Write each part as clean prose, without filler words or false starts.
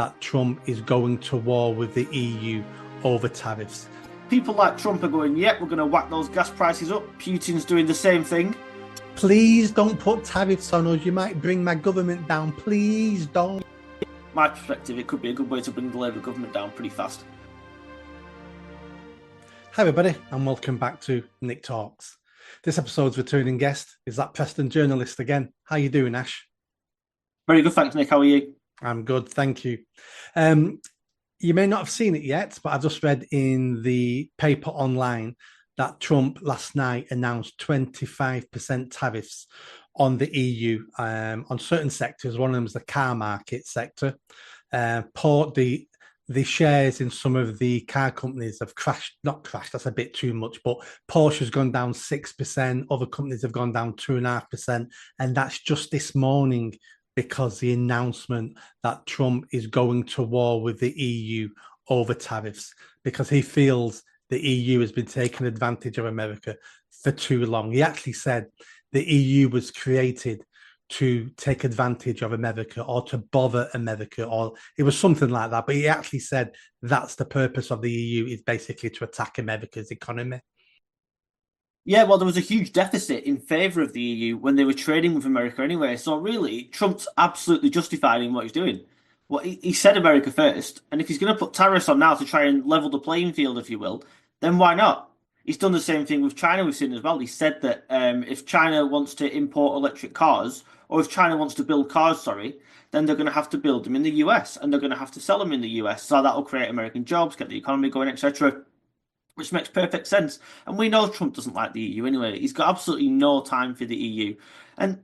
that Trump is going to war with the EU over tariffs. People like Trump are going, yep, we're going to whack those gas prices up. Putin's doing the same thing. Please don't put tariffs on us. You might bring my government down. Please don't. My perspective, it could be a good way to bring the Labour government down pretty fast. Hi everybody, and welcome back to Nick Talks. This episode's returning guest is that Preston journalist again. How you doing, Ash? Very good, thanks, Nick. How are you? I'm good, thank you. You may not have seen it yet, but I just read in the paper online that Trump last night announced 25% tariffs on the EU on certain sectors. One of them is the car market sector. The shares in some of the car companies have not crashed, that's a bit too much, but Porsche's gone down 6%, other companies have gone down 2.5%, and that's just this morning because the announcement that Trump is going to war with the EU over tariffs, because he feels the EU has been taking advantage of America for too long. He actually said the EU was created to take advantage of America or to bother America, or it was something like that. But he actually said that's the purpose of the EU, is basically to attack America's economy. Yeah, well, there was a huge deficit in favour of the EU when they were trading with America anyway. So really, Trump's absolutely justified in what he's doing. Well, he said America first, and if he's going to put tariffs on now to try and level the playing field, if you will, then why not? He's done the same thing with China, we've seen as well. He said that if China wants to import electric cars, or if China wants to build cars, then they're going to have to build them in the US, and they're going to have to sell them in the US. So that will create American jobs, get the economy going, etc., which makes perfect sense. And we know Trump doesn't like the EU anyway. He's got absolutely no time for the EU. And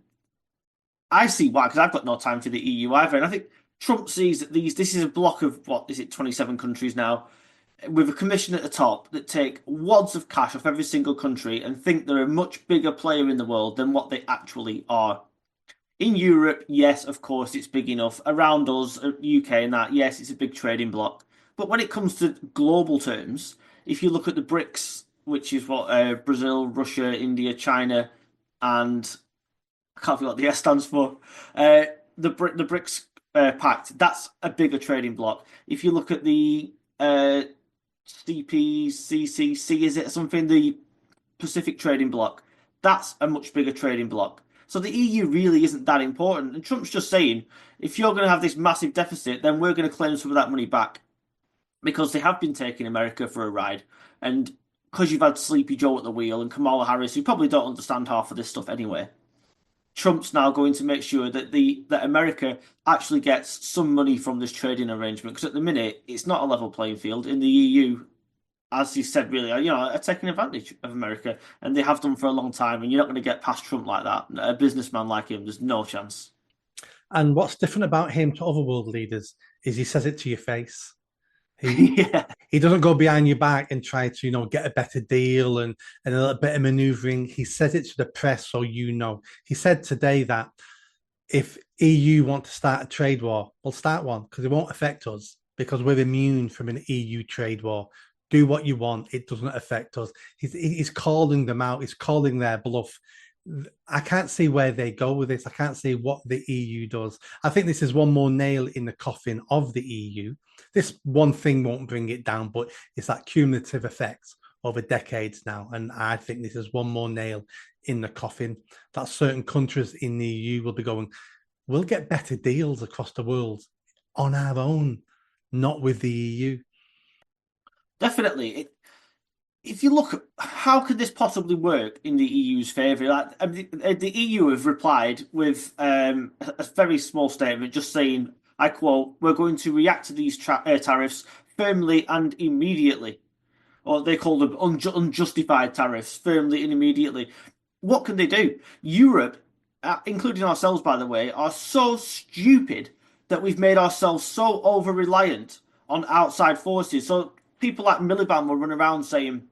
I see why, because I've got no time for the EU either. And I think Trump sees that this is a block of, 27 countries now, with a commission at the top that take wads of cash off every single country and think they're a much bigger player in the world than what they actually are. In Europe, yes, of course, it's big enough. Around us, UK and that, yes, it's a big trading bloc. But when it comes to global terms, if you look at the BRICS, which is what Brazil, Russia, India, China, and I can't forget what the S stands for, the BRICS pact, that's a bigger trading bloc. If you look at the CPCCC, is it something, the Pacific Trading Bloc, that's a much bigger trading bloc. So the EU really isn't that important. And Trump's just saying, if you're going to have this massive deficit, then we're going to claim some of that money back. Because they have been taking America for a ride. And because you've had Sleepy Joe at the wheel and Kamala Harris, who probably don't understand half of this stuff anyway, Trump's now going to make sure that that America actually gets some money from this trading arrangement. Because at the minute, it's not a level playing field. In the EU, as he said, really, are taking advantage of America, and they have done for a long time. And you're not going to get past Trump like that. A businessman like him, there's no chance. And what's different about him to other world leaders is he says it to your face. He doesn't go behind your back and try to, get a better deal and a little bit of maneuvering. He says it to the press, so you know. He said today that if EU want to start a trade war, we'll start one because it won't affect us because we're immune from an EU trade war. Do what you want; it doesn't affect us. He's calling them out. He's calling their bluff. I can't see where they go with this. I can't see what the EU does. I think this is one more nail in the coffin of the EU. This one thing won't bring it down, but it's that cumulative effect over decades now. And I think this is one more nail in the coffin that certain countries in the EU will be going, we'll get better deals across the world on our own, not with the EU. Definitely. If you look, how could this possibly work in the EU's favour? The EU have replied with a very small statement, just saying, I quote, "We're going to react to these tariffs firmly and immediately," or they call them unjustified tariffs, firmly and immediately. What can they do? Europe, including ourselves, by the way, are so stupid that we've made ourselves so over-reliant on outside forces. So people like Miliband will run around saying,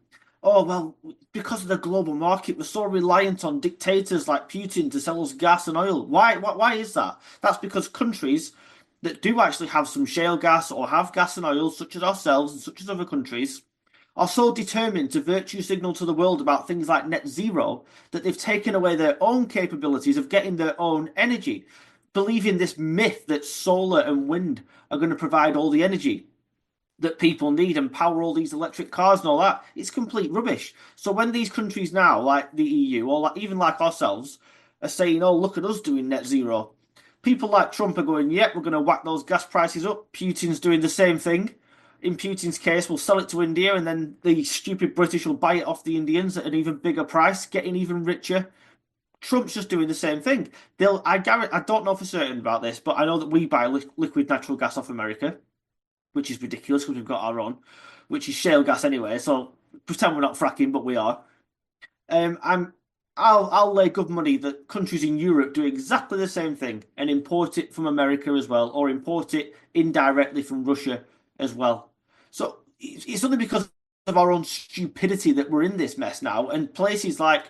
oh, well, because of the global market, we're so reliant on dictators like Putin to sell us gas and oil. Why is that? That's because countries that do actually have some shale gas or have gas and oil, such as ourselves and such as other countries, are so determined to virtue signal to the world about things like net zero that they've taken away their own capabilities of getting their own energy. believing this myth that solar and wind are going to provide all the energy that people need and power all these electric cars and all that. It's complete rubbish. So when these countries now, like the EU or like, even like ourselves, are saying, "Oh, look at us doing net zero," people like Trump are going, "Yep, we're going to whack those gas prices up." Putin's doing the same thing. In Putin's case, we'll sell it to India, and then the stupid British will buy it off the Indians at an even bigger price, getting even richer. Trump's just doing the same thing. I don't know for certain about this, but I know that we buy liquid natural gas off America, which is ridiculous because we've got our own, which is shale gas anyway. So pretend we're not fracking, but we are. Um, I'm I'll lay good money that countries in Europe do exactly the same thing and import it from America as well, or import it indirectly from Russia as well. So it's only because of our own stupidity that we're in this mess now. And places like,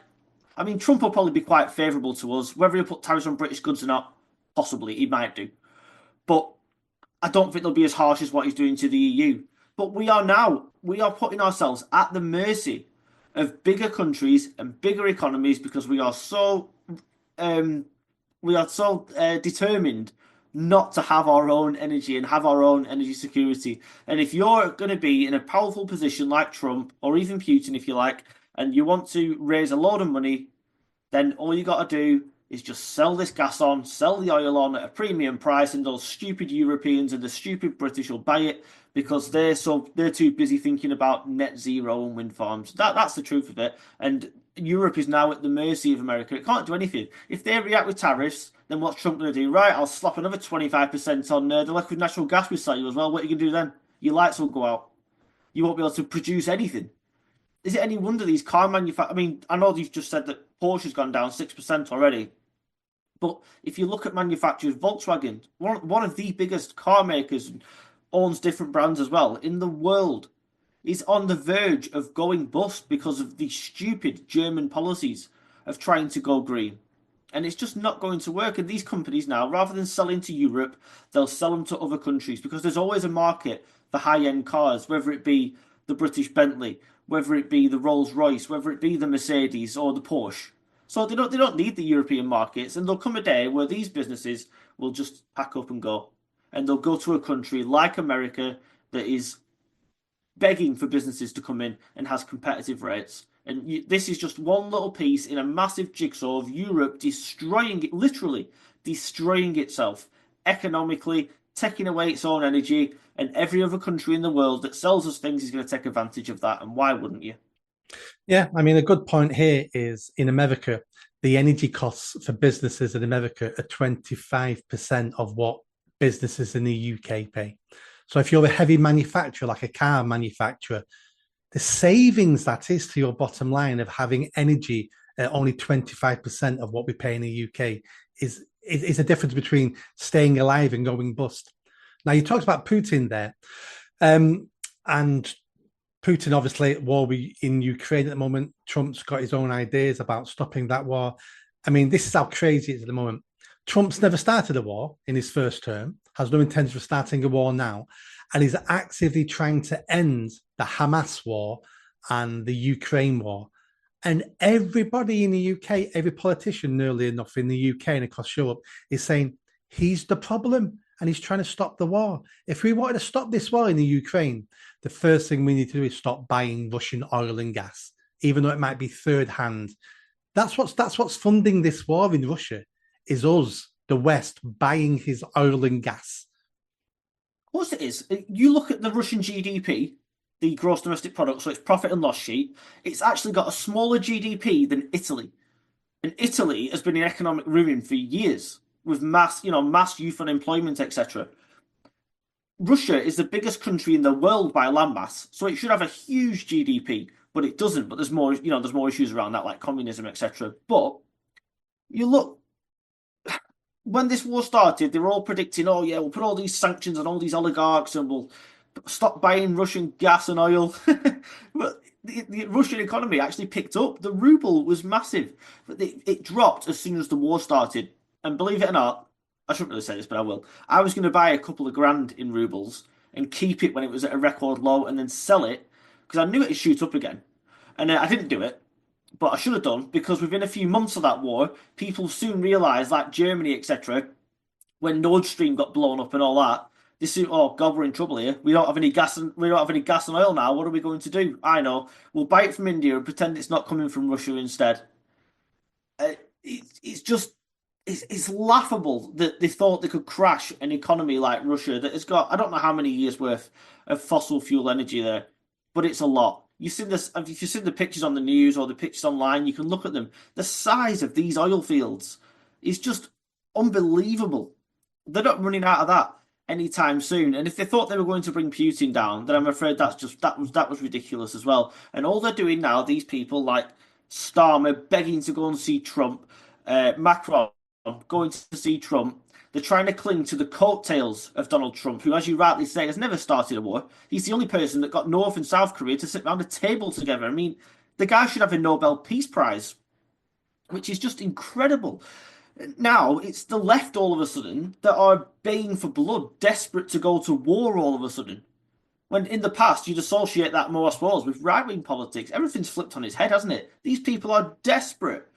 I mean, Trump will probably be quite favourable to us. Whether he'll put tariffs on British goods or not, possibly he might do. But I don't think they'll be as harsh as what he's doing to the EU. But we are putting ourselves at the mercy of bigger countries and bigger economies because um, we are so determined not to have our own energy and have our own energy security. And if you're going to be in a powerful position like Trump or even Putin, if you like, and you want to raise a load of money, then all you got to do is just sell this gas on, sell the oil on at a premium price, and those stupid Europeans and the stupid British will buy it because they're too busy thinking about net zero and wind farms. That's the truth of it. And Europe is now at the mercy of America. It can't do anything. If they react with tariffs, then what's Trump going to do? Right, I'll slap another 25% on the liquid natural gas we sell you as well. What are you going to do then? Your lights will go out. You won't be able to produce anything. Is it any wonder these car manufacturers? I mean, I know you've just said that Porsche's gone down 6% already. But if you look at manufacturers, Volkswagen, one of the biggest car makers, owns different brands as well in the world, is on the verge of going bust because of the stupid German policies of trying to go green. And it's just not going to work. And these companies now, rather than selling to Europe, they'll sell them to other countries because there's always a market for high-end cars, whether it be the British Bentley, whether it be the Rolls Royce, whether it be the Mercedes or the Porsche. So they don't need the European markets, and there'll come a day where these businesses will just pack up and go, and they'll go to a country like America that is begging for businesses to come in and has competitive rates. And this is just one little piece in a massive jigsaw of Europe destroying it, literally destroying itself economically, taking away its own energy, and every other country in the world that sells us things is going to take advantage of that. And why wouldn't you? Yeah, I mean, a good point here is in America, the energy costs for businesses in America are 25% of what businesses in the UK pay. So if you're a heavy manufacturer, like a car manufacturer, the savings that is to your bottom line of having energy at only 25% of what we pay in the UK is a difference between staying alive and going bust. Now, you talked about Putin there. And Putin, obviously, at war in Ukraine at the moment. Trump's got his own ideas about stopping that war. I mean, this is how crazy it is at the moment. Trump's never started a war in his first term, has no intention of starting a war now, and is actively trying to end the Hamas war and the Ukraine war. And everybody in the UK, every politician, nearly enough in the UK and across Europe, is saying he's the problem and he's trying to stop the war. If we wanted to stop this war in the Ukraine, the first thing we need to do is stop buying Russian oil and gas, even though it might be third hand. That's what's funding this war in Russia, is us, the West, buying his oil and gas. Of course it is. You look at the Russian GDP, the gross domestic product, so its profit and loss sheet, it's actually got a smaller GDP than Italy. And Italy has been in economic ruin for years with mass youth unemployment, etc. Russia is the biggest country in the world by landmass, so it should have a huge GDP, but it doesn't. But there's more issues around that, like communism, etc. But you look, when this war started, they were all predicting, oh yeah, we'll put all these sanctions on all these oligarchs and we'll stop buying Russian gas and oil. But the Russian economy actually picked up. The ruble was massive, but it dropped as soon as the war started. And believe it or not, I shouldn't really say this, but I will. I was going to buy a couple of grand in rubles and keep it when it was at a record low and then sell it because I knew it'd shoot up again. And I didn't do it, but I should have done because within a few months of that war, people soon realised, like Germany, etc., when Nord Stream got blown up and all that. This is, oh God, we're in trouble here. We don't have any gas and we don't have any gas and oil now. What are we going to do? I know. We'll buy it from India and pretend it's not coming from Russia instead. Uh, it's just it's laughable that they thought they could crash an economy like Russia that has got I don't know how many years worth of fossil fuel energy there, but it's a lot. You've seen this if you've seen the pictures on the news or the pictures online, you can look at them. The size of these oil fields is just unbelievable. They're not running out of that anytime soon. And if they thought they were going to bring Putin down, then I'm afraid that was ridiculous as well. And all they're doing now, these people like Starmer begging to go and see Trump, Macron going to see Trump. They're trying to cling to the coattails of Donald Trump, who, as you rightly say, has never started a war. He's the only person that got North and South Korea to sit around a table together. I mean, the guy should have a Nobel Peace Prize, which is just incredible. Now it's the left all of a sudden that are baying for blood, desperate to go to war all of a sudden. When in the past you'd associate that more, I suppose, with right-wing politics. Everything's flipped on its head, hasn't it? These people are desperate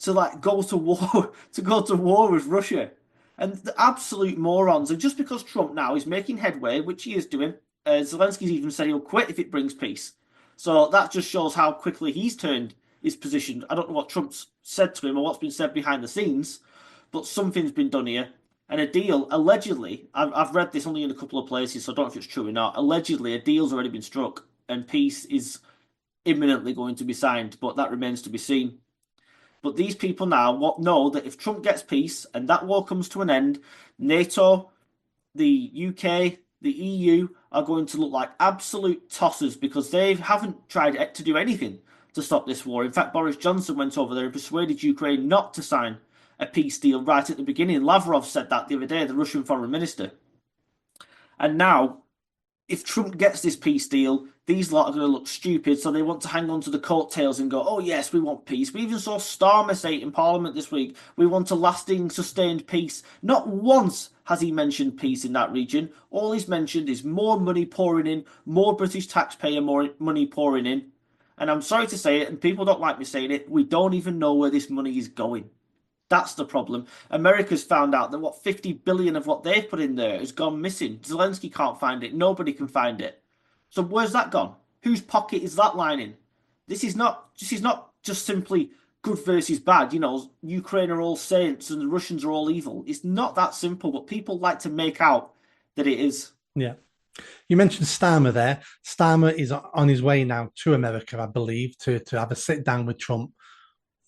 to like go to war, to go to war with Russia, and the absolute morons. And just because Trump now is making headway, which he is doing, Zelensky's even said he'll quit if it brings peace. So that just shows how quickly he's turned his position. I don't know what Trump's said to him or what's been said behind the scenes, but something's been done here. And a deal, allegedly, I've read this only in a couple of places, so I don't know if it's true or not. Allegedly, a deal's already been struck and peace is imminently going to be signed, but that remains to be seen. But these people now know that if Trump gets peace and that war comes to an end, NATO, the UK, the EU are going to look like absolute tossers because they haven't tried to do anything to stop this war. In fact, Boris Johnson went over there and persuaded Ukraine not to sign a peace deal right at the beginning. Lavrov said that the other day, the Russian foreign minister. And now, if Trump gets this peace deal, these lot are going to look stupid, so they want to hang on to the coattails and go, oh yes, we want peace. We even saw Starmer say it in Parliament this week, we want a lasting, sustained peace. Not once has he mentioned peace in that region. All he's mentioned is more money pouring in, more British taxpayer more money pouring in. And I'm sorry to say it, and people don't like me saying it, we don't even know where this money is going. That's the problem. America's found out that 50 billion of what they've put in there has gone missing. Zelensky can't find it. Nobody can find it. So where's that gone? Whose pocket is that lining? This is not just simply good versus bad. You know, Ukraine are all saints and the Russians are all evil. It's not that simple, but people like to make out that it is. Yeah. You mentioned Stamer there. Stamer is on his way now to America, I believe, to have a sit down with Trump.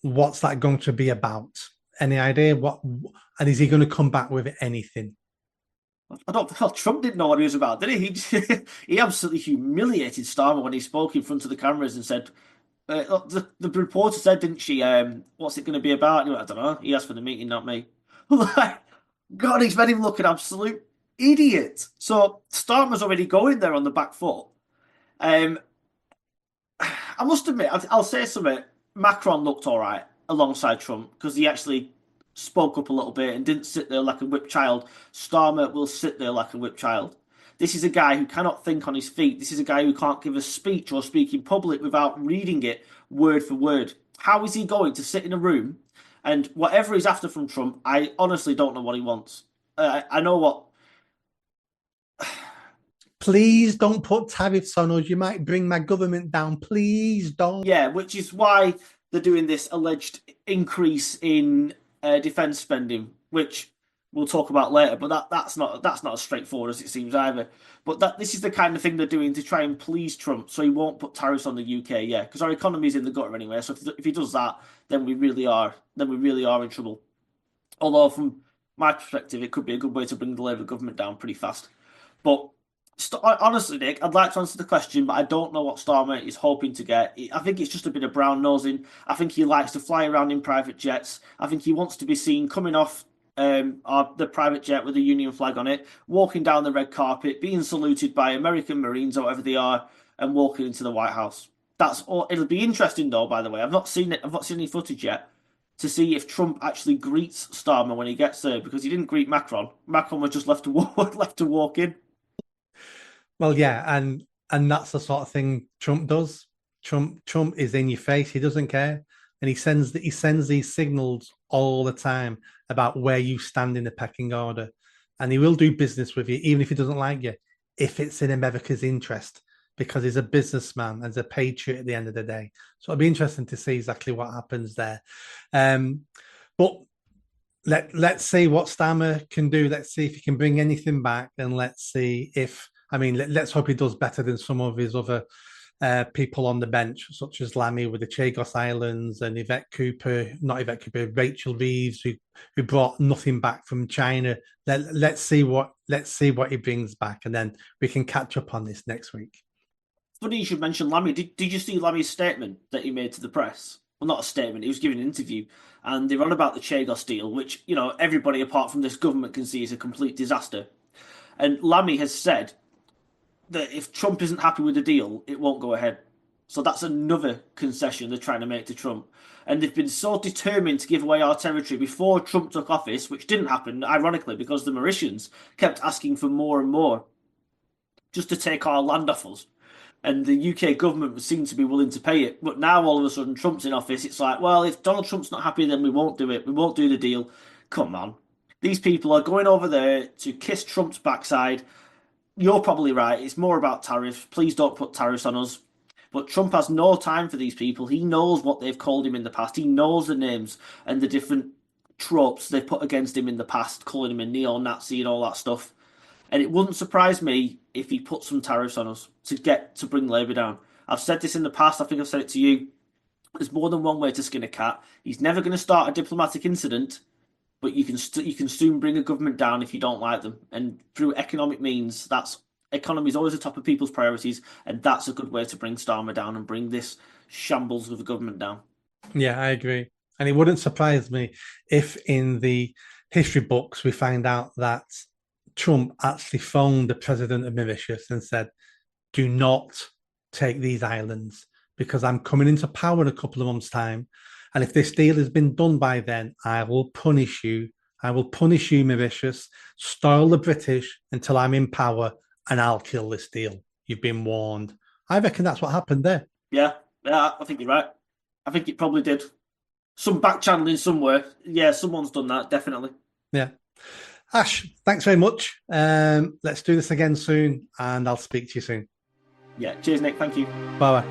What's that going to be about? Any idea what? And is he going to come back with anything? I don't. Well, Trump didn't know what he was about, did he? He absolutely humiliated Starmer when he spoke in front of the cameras and said, "The reporter said, didn't she? What's it going to be about?" And he went, I don't know. He asked for the meeting, not me. Like, God, he's made him look an absolute idiot. So Starmer's already going there on the back foot. I must admit, I'll say something. Macron looked all right alongside Trump because he actually spoke up a little bit and didn't sit there like a whipped child. Starmer will sit there like a whipped child. This is a guy who cannot think on his feet. This is a guy who can't give a speech or speak in public without reading it word for word. How is he going to sit in a room and whatever he's after from Trump, I honestly don't know what he wants. I know what. Please don't put tariffs on us. You might bring my government down. Please don't. Yeah, which is why they're doing this alleged increase in defence spending, which we'll talk about later. But that's not as straightforward as it seems either. But this is the kind of thing they're doing to try and please Trump, so he won't put tariffs on the UK. Yeah, because our economy is in the gutter anyway. So if he does that, then we really are in trouble. Although from my perspective, it could be a good way to bring the Labour government down pretty fast. But honestly, Nick, I'd like to answer the question, but I don't know what Starmer is hoping to get. I think it's just a bit of brown nosing. I think he likes to fly around in private jets. I think he wants to be seen coming off the private jet with a Union flag on it, walking down the red carpet, being saluted by American Marines or whatever they are, and walking into the White House. That's all. It'll be interesting, though. By the way, I've not seen it. I've not seen any footage yet to see if Trump actually greets Starmer when he gets there, because he didn't greet Macron. Macron was just left to walk in. Well, yeah, and that's the sort of thing Trump does. Trump is in your face. He doesn't care, and he sends these signals all the time about where you stand in the pecking order. and he will do business with you, even if he doesn't like you, if it's in America's interest, because he's a businessman and a patriot at the end of the day. So it'll be interesting to see exactly what happens there. But let's see what Stamer can do. Let's see if he can bring anything back, and let's see if let's hope he does better than some of his other people on the bench, such as Lammy with the Chagos Islands and not Yvette Cooper, Rachel Reeves, who brought nothing back from China. Let's see what he brings back, and then we can catch up on this next week. Funny you should mention Lammy. Did you see Lammy's statement that he made to the press? Well, not a statement. He was giving an interview, and they were on about the Chagos deal, which everybody apart from this government can see is a complete disaster. And Lammy has said that if Trump isn't happy with the deal, it won't go ahead. So that's another concession they're trying to make to Trump. And they've been so determined to give away our territory before Trump took office, which didn't happen, ironically, because the Mauritians kept asking for more and more just to take our land off us. And the UK government seemed to be willing to pay it. But now all of a sudden Trump's in office, it's like, well, if Donald Trump's not happy, then we won't do it. We won't do the deal. Come on. These people are going over there to kiss Trump's backside. You're probably right. It's more about tariffs. Please don't put tariffs on us. But Trump has no time for these people. He knows what they've called him in the past. He knows the names and the different tropes they've put against him in the past, calling him a neo-Nazi and all that stuff. And it wouldn't surprise me if he put some tariffs on us to bring Labour down. I've said this in the past. I think I've said it to you. There's more than one way to skin a cat. He's never going to start a diplomatic incident, but you can soon bring a government down if you don't like them. And through economic means, economy is always the top of people's priorities, and that's a good way to bring Starmer down and bring this shambles of the government down. Yeah, I agree. And it wouldn't surprise me if in the history books we find out that Trump actually phoned the president of Mauritius and said, do not take these islands because I'm coming into power in a couple of months' time. And if this deal has been done by then, I will punish you. I will punish you, Mauritius, spoil the British until I'm in power, and I'll kill this deal. You've been warned. I reckon that's what happened there. Yeah, I think you're right. I think it probably did. Some back channeling somewhere. Yeah, someone's done that, definitely. Yeah. Ash, thanks very much. Let's do this again soon, and I'll speak to you soon. Yeah, cheers, Nick. Thank you. Bye-bye.